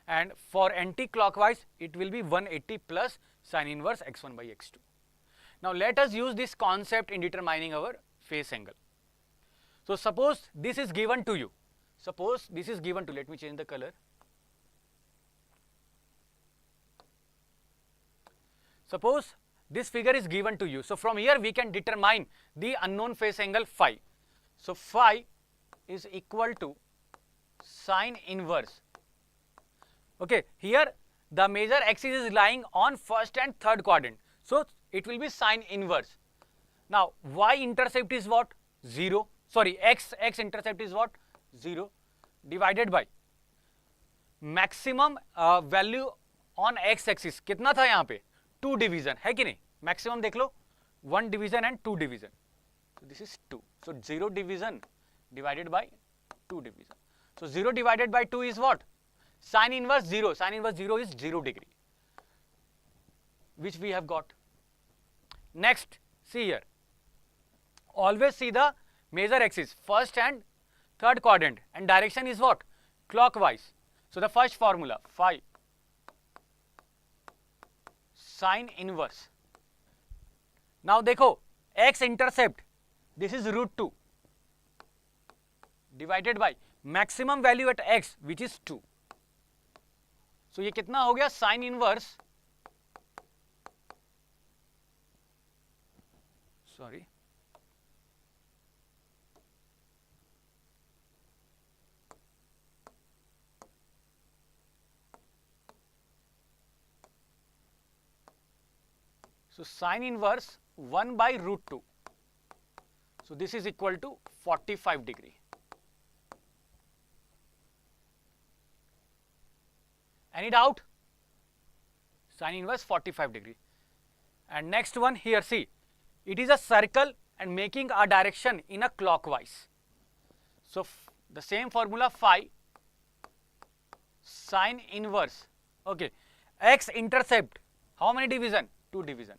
And for anti-clockwise, it will be 180 plus sine inverse x1 by x2. Now let us use this concept in determining our phase angle. So suppose this is given to you. Suppose this is given to, let me change the color. Suppose this figure is given to you. So from here we can determine the unknown phase angle phi. So phi is equal to sine inverse. Okay, here the major axis is lying on first and third quadrant. So it will be sine inverse. Now y-intercept is what? 0. Sorry, x-intercept is what? 0 divided by maximum value on x-axis. कितना था यहाँ पे? 2 division है कि नहीं? Maximum देख लो, 1 division and 2 division. So this is 2. So 0 division divided by 2 division. So 0 divided by 2 is what? Sine inverse 0. Sine inverse 0 is 0 degree, which we have got. Next, see here. Always see the major axis, first and third quadrant, and direction is what? Clockwise. So the first formula, phi sine inverse. Now देखो, x intercept, this is root 2 divided by maximum value at x, which is 2. So ये कितना हो गया? Sine inverse, sorry, so sine inverse 1 by root 2. So this is equal to 45 degree. Any doubt? Sine inverse 45 degree. And next one here, see, it is a circle and making a direction in a clockwise. So the same formula, phi sine inverse, okay, x intercept, how many division? 2 division.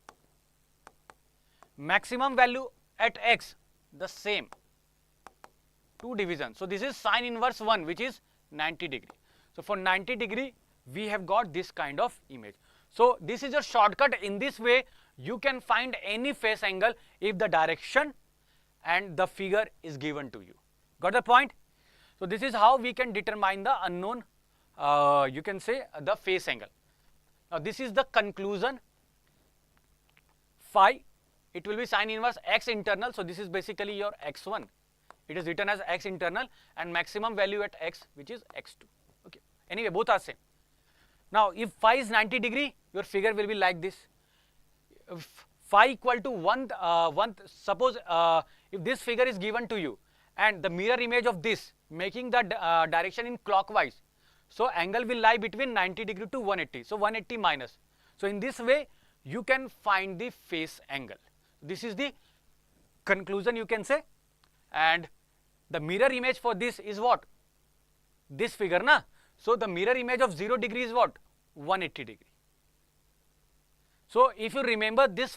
Maximum value at x, the same, 2 division. So this is sine inverse 1, which is 90 degree. So for 90 degree, we have got this kind of image. So this is a shortcut. In this way, you can find any face angle if the direction and the figure is given to you. Got the point? So this is how we can determine the unknown, you can say the face angle. Now this is the conclusion. Phi, it will be sine inverse x internal. So this is basically your x1. It is written as x internal and maximum value at x, which is x2. Okay. Anyway, both are same. Now if phi is 90 degree, your figure will be like this. If phi equal to 1, suppose if this figure is given to you and the mirror image of this making the direction in clockwise, so angle will lie between 90 degree to 180. So 180 minus. So in this way, you can find the face angle. This is the conclusion, you can say. And the mirror image for this is what? This figure, na? So the mirror image of 0 degree is what? 180 degree. So if you remember this,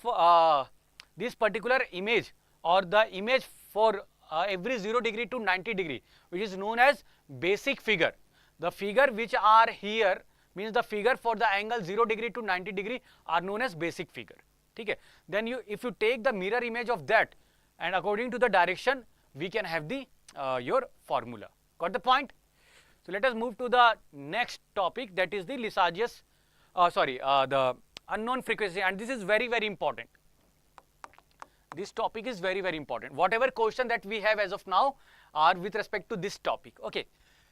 this particular image or the image for every 0 degree to 90 degree, which is known as basic figure. The figure which are here means the figure for the angle 0 degree to 90 degree are known as basic figure. Okay? Then if you take the mirror image of that and according to the direction, we can have the your formula. Got the point? So let us move to the next topic, that is the Lissajous, the unknown frequency, and this is very, very important. This topic is very, very important. Whatever question that we have as of now are with respect to this topic. Okay.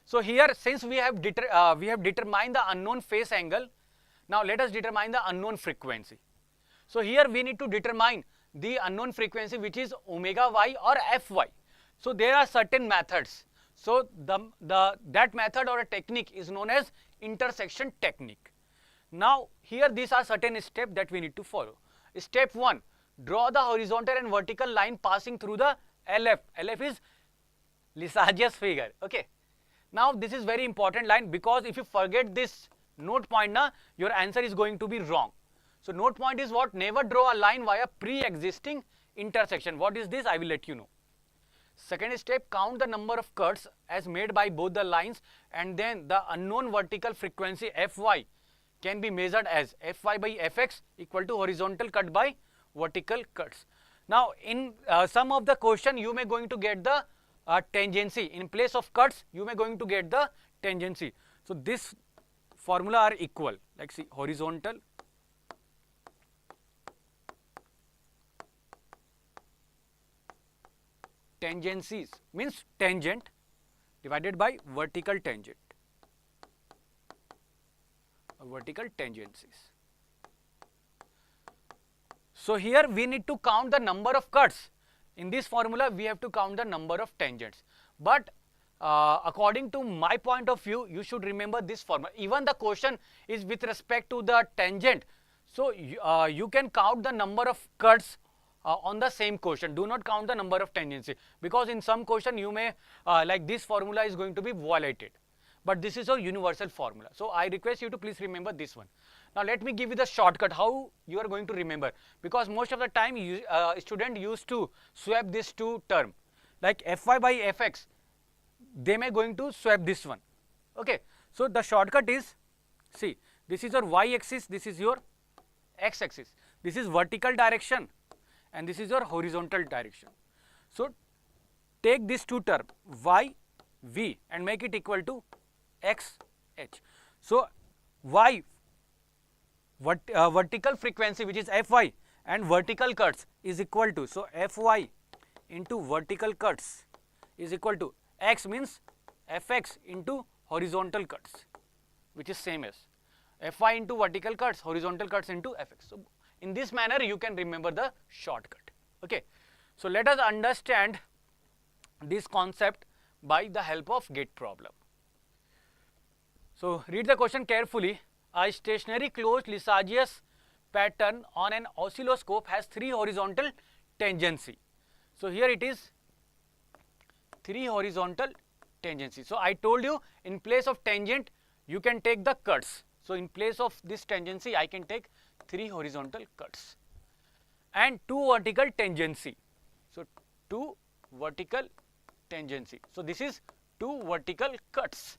So here, since we have determined the unknown phase angle, now let us determine the unknown frequency. So here we need to determine the unknown frequency, which is omega y or fy. So there are certain methods. So that method or a technique is known as intersection technique. Now here these are certain steps that we need to follow. Step 1, draw the horizontal and vertical line passing through the LF. LF is Lissajous figure. Okay. Now this is very important line, because if you forget this note point, na, your answer is going to be wrong. So note point is what? Never draw a line via pre-existing intersection. What is this? I will let you know. Second step, count the number of cuts as made by both the lines, and then the unknown vertical frequency Fy can be measured as Fy by Fx equal to horizontal cut by vertical cuts. Now in some of the question you may going to get the tangency. In place of cuts you may going to get the tangency. So this formula are equal, like see, horizontal tangencies means tangent divided by vertical tangent. vertical tangencies. So here we need to count the number of cuts. In this formula we have to count the number of tangents. But according to my point of view, you should remember this formula. Even the question is with respect to the tangent. So you can count the number of cuts on the same question. Do not count the number of tangency, because in some question you may like this formula is going to be violated. But this is a universal formula. So I request you to please remember this one. Now let me give you the shortcut how you are going to remember, because most of the time student used to swap these two terms like Fy by Fx. They may going to swap this one. Okay. So the shortcut is, see, this is your y axis, this is your x axis, this is vertical direction and this is your horizontal direction. So take these two terms y v and make it equal to x h. So y vertical frequency, which is Fy, and vertical cuts is equal to, so Fy into vertical cuts is equal to x, means Fx into horizontal cuts, which is same as Fy into vertical cuts, horizontal cuts into Fx. So in this manner you can remember the shortcut. Okay. So let us understand this concept by the help of gate problem. So read the question carefully. A stationary closed Lissajous pattern on an oscilloscope has 3 horizontal tangency. So here it is 3 horizontal tangency. So I told you, in place of tangent you can take the cuts. So in place of this tangency I can take 3 horizontal cuts and 2 vertical tangency. So 2 vertical tangency. So this is 2 vertical cuts.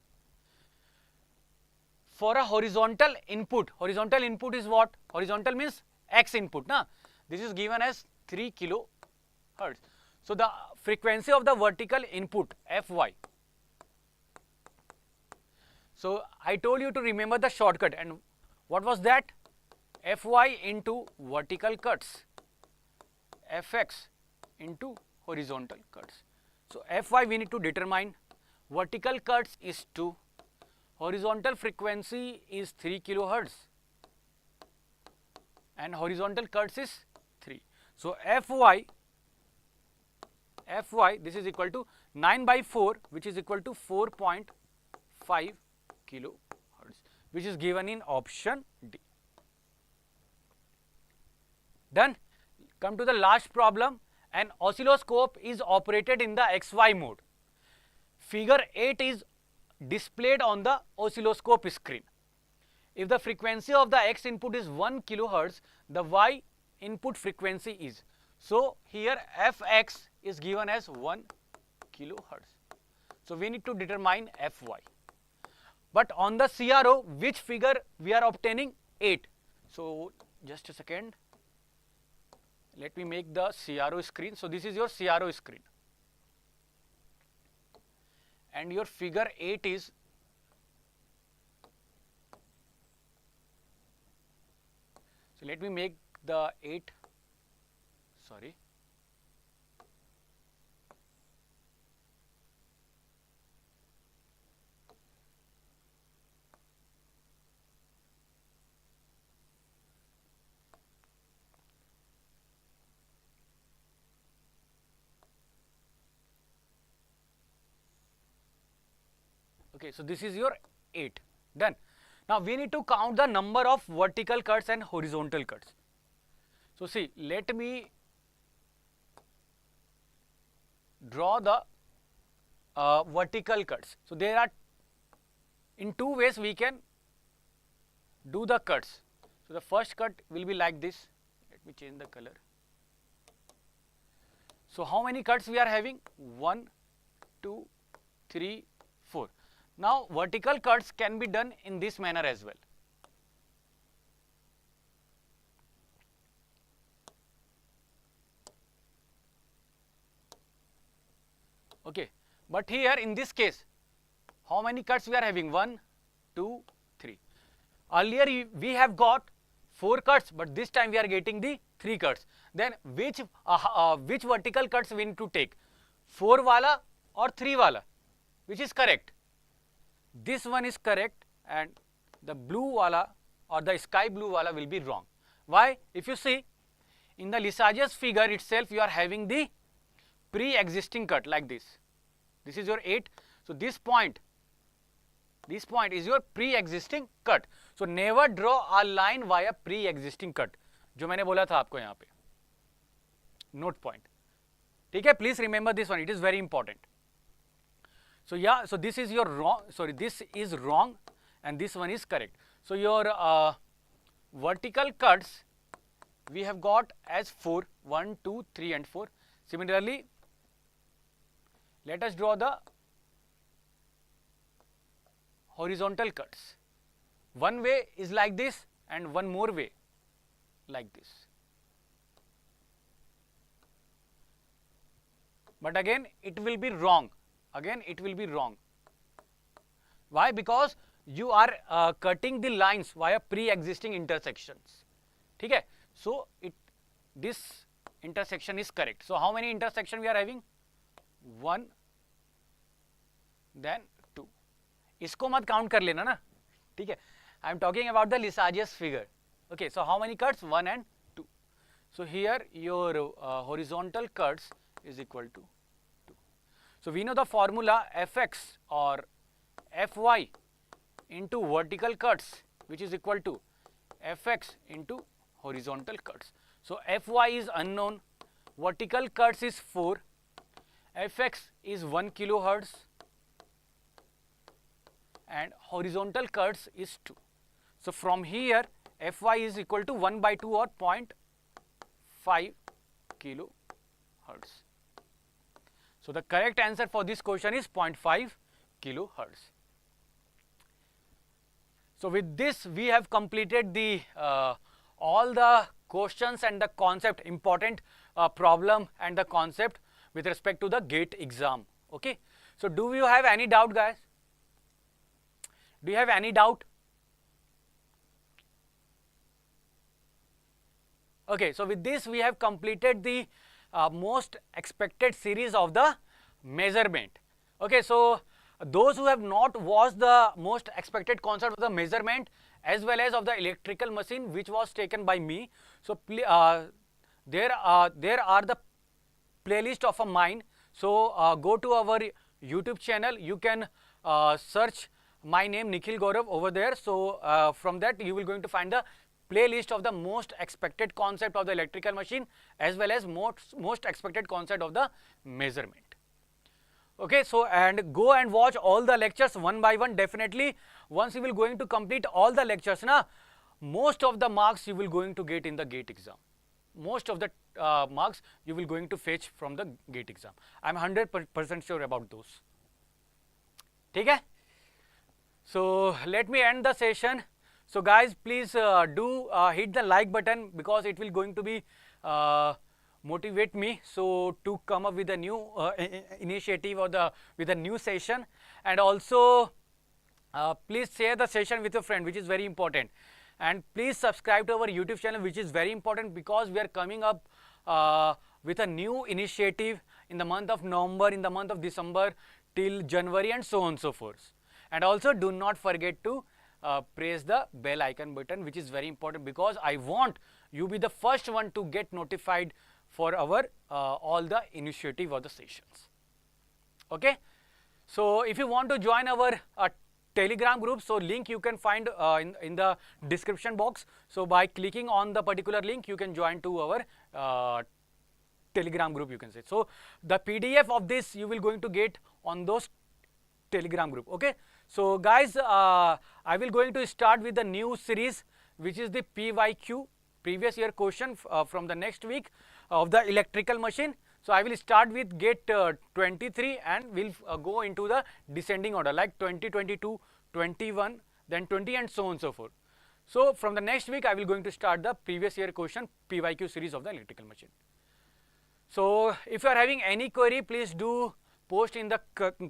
For a horizontal input is what? Horizontal means x input, na? This is given as 3 kilohertz. So the frequency of the vertical input Fy. So I told you to remember the shortcut, and what was that? Fy into vertical cuts, Fx into horizontal cuts. So Fy we need to determine. Vertical cuts is 2, horizontal frequency is 3 kilohertz and horizontal cuts is 3. So Fy this is equal to 9 by 4, which is equal to 4.5 kilohertz, which is given in option D. Done. Come to the last problem. An oscilloscope is operated in the XY mode. Figure 8 is displayed on the oscilloscope screen. If the frequency of the X input is 1 kilohertz, the Y input frequency is. So here Fx is given as 1 kilohertz. So we need to determine Fy. But on the CRO, which figure we are obtaining? 8. So just a second. Let me make the CRO screen. So this is your CRO screen. And your figure 8 is, so let me make the 8, sorry. Okay, so this is your 8. Done. Now we need to count the number of vertical cuts and horizontal cuts. So see, let me draw the vertical cuts. So there are, in 2 ways we can do the cuts. So the first cut will be like this. Let me change the color. So how many cuts we are having? 1, 2, 3, 4. Now vertical cuts can be done in this manner as well. Okay, but here in this case, how many cuts we are having? 1, 2, 3. Earlier we have got 4 cuts, but this time we are getting the 3 cuts. Then which vertical cuts we need to take? 4 wala or 3 wala? Which is correct? This one is correct and the blue wala or the sky blue wala will be wrong. Why? If you see in the Lissajous figure itself, you are having the pre-existing cut like this. This is your 8. So this point is your pre-existing cut. So never draw a line via pre-existing cut. जो मैंने बोला था आपको यहाँ पे note point. ठीक है? Please remember this one. It is very important. So yeah, so this is your wrong. Sorry, this is wrong, and this one is correct. So your vertical cuts we have got as 4, 1, 2, 3, and 4. Similarly, let us draw the horizontal cuts. One way is like this, and one more way like this. But again, it will be wrong. Again, it will be wrong. Why? Because you are cutting the lines via pre-existing intersections. Okay? So this intersection is correct. So how many intersections we are having? 1, then 2. इसको मत count कर लेना ना. ठीक है? I am talking about the Lissajous figure. Okay, so how many cuts? 1 and 2. So here your horizontal cuts is equal to 2. So we know the formula Fx or Fy into vertical cuts, which is equal to Fx into horizontal cuts. So Fy is unknown, vertical cuts is 4, Fx is 1 kilohertz, and horizontal cuts is 2. So from here Fy is equal to 1 by 2 or 0.5 kilohertz. So the correct answer for this question is 0.5 kilohertz. So with this we have completed the all the questions and the concept, important problem and the concept with respect to the GATE exam. Okay. So do you have any doubt, guys? Do you have any doubt? Okay, so with this we have completed the most expected series of the measurement. Okay, so those who have not watched the most expected concept of the measurement as well as of the electrical machine which was taken by me, so there are the playlist of mine. So go to our YouTube channel. You can search my name Nikhil Gaurav over there. So from that you will going to find the playlist of the most expected concept of the electrical machine as well as most expected concept of the measurement. Okay, so and go and watch all the lectures one by one. Definitely once you will going to complete all the lectures, na, most of the marks you will going to get in the GATE exam. Most of the marks you will going to fetch from the GATE exam. I am 100% sure about those. Okay? So let me end the session. So guys, please do hit the like button because it will going to be motivate me so to come up with a new initiative or with a new session. And also please share the session with your friend, which is very important. And please subscribe to our YouTube channel, which is very important because we are coming up with a new initiative in the month of November, in the month of December till January, and so on and so forth. And also do not forget to press the bell icon button, which is very important because I want you be the first one to get notified for our all the initiative or the sessions. Okay, so if you want to join our Telegram group, so link you can find in the description box. So by clicking on the particular link you can join to our Telegram group, you can say. So the PDF of this you will going to get on those Telegram group. Okay, so guys, I will going to start with the new series, which is the PYQ, previous year question from the next week of the electrical machine. So I will start with GATE 23 and will go into the descending order like 20, 22, 21, then 20 and so on and so forth. So from the next week I will going to start the previous year question PYQ series of the electrical machine. So if you are having any query, please do post in the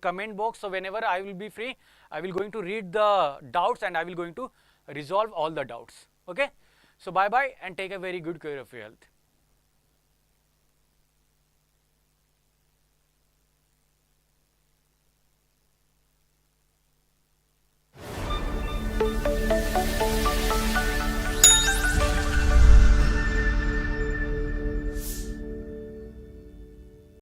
comment box. So whenever I will be free, I will going to read the doubts and I will going to resolve all the doubts. Okay, so bye bye and take a very good care of your health.